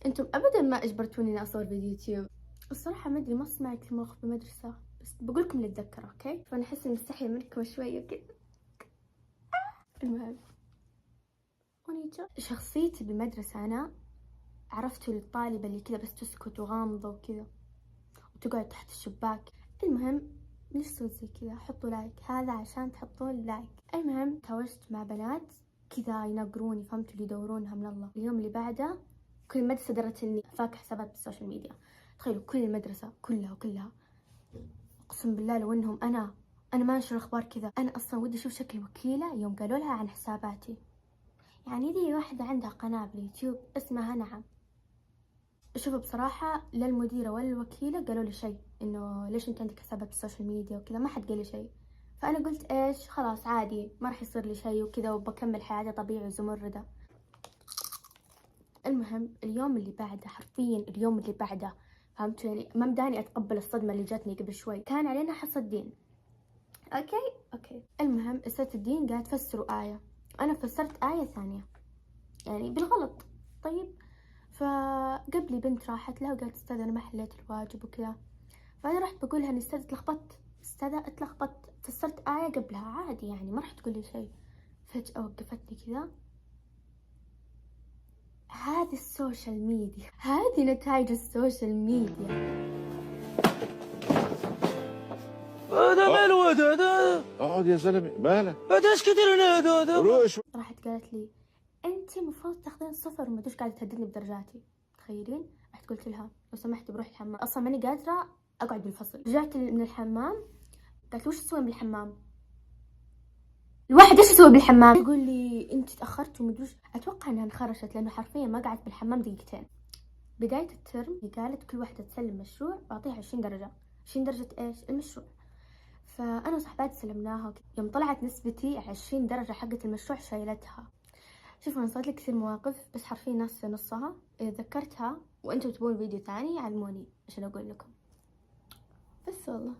انتم ابدا ما اجبرتوني اني اصور فيديو يوتيوب. الصراحه ما ادري، ما سمعت الموقف بالمدرسه، بس بقول لكم اللي اتذكره. اوكي، فانا احس اني مستحيه منكم شويه كذا. المهم، ونيجا شخصيتي بالمدرسه، انا عرفتوا الطالبه اللي كذا بس تسكت وغامضه وكذا وتقعد تحت الشباك. المهم، ليش سويت زي كذا؟ حطوا لايك، هذا عشان تحطون لايك. المهم، تهاوشت مع بنات كذا يناقروني، فهمتوا اللي يدورونها من الله. اليوم اللي بعده كل المدرسة درت اني فاك حسابات بالسوشيال ميديا. تخيلوا كل المدرسة كلها اقسم بالله لو انهم انا ما انشر اخبار كذا. انا اصلا ودي اشوف شكل وكيلة يوم قالوا لها عن حساباتي. يعني دي واحدة عندها قناة باليوتيوب اسمها نعم. شوفوا بصراحة لا المديرة ولا الوكيلة قالوا لي شيء انه ليش انت عندك حسابات بالسوشيال ميديا وكذا، ما حد قال لي شيء. فانا قلت ايش، خلاص عادي ما راح يصير لي شيء وكذا وبكمل حياتي طبيعي وزمردة. المهم اليوم اللي بعده، حرفيا اليوم اللي بعده، فهمتوا يعني ما مداني اتقبل الصدمة اللي جاتني قبل شوي. كان علينا حصة دين. اوكي المهم أستاذة الدين قاعد تفسروا آية، انا فسرت آية ثانية يعني بالغلط. طيب، فقبلي بنت راحت لها وقالت استاذة انا ما حليت الواجب وكذا. فانا رحت بقولها اني استاذة اتلخبطت فسرت آية قبلها عادي يعني ما راح تقولي شيء. فجأة وقفتني كذا. هذه السوشيال ميديا، هذه نتائج السوشيال ميديا. هذا ماله هذا؟ اقعد يا زلمه، مالك؟ هذا كثير هذا. روش. راحت قالت لي انت المفروض تاخذين صفر وما تدوش قاعده تهددني بدرجاتي. تخيلين؟ رحت قلت لها لو سمحتي بروح الحمام، اصلا ماني قادره اقعد بالفصل. رجعت من الحمام، قالت وش تسوين بالحمام؟ الواحد ايش يسوي بالحمام؟ تقول لي انت تاخرت ومدروش. اتوقع انها انخرشت لانه حرفيا ما قعدت بالحمام دقيقتين. بدايه الترم قالت كل واحده تسلم مشروع بعطيها 20 درجه. 20 درجه ايش؟ المشروع. فانا وصحباتي سلمناها. يوم طلعت نسبتي 20 درجه حقت المشروع شايلتها. شوفوا انا صارت لي كثير مواقف بس حرفيا ناس نصها اذا ذكرتها وانتم تبون فيديو ثاني علموني عشان اقول لكم. بس والله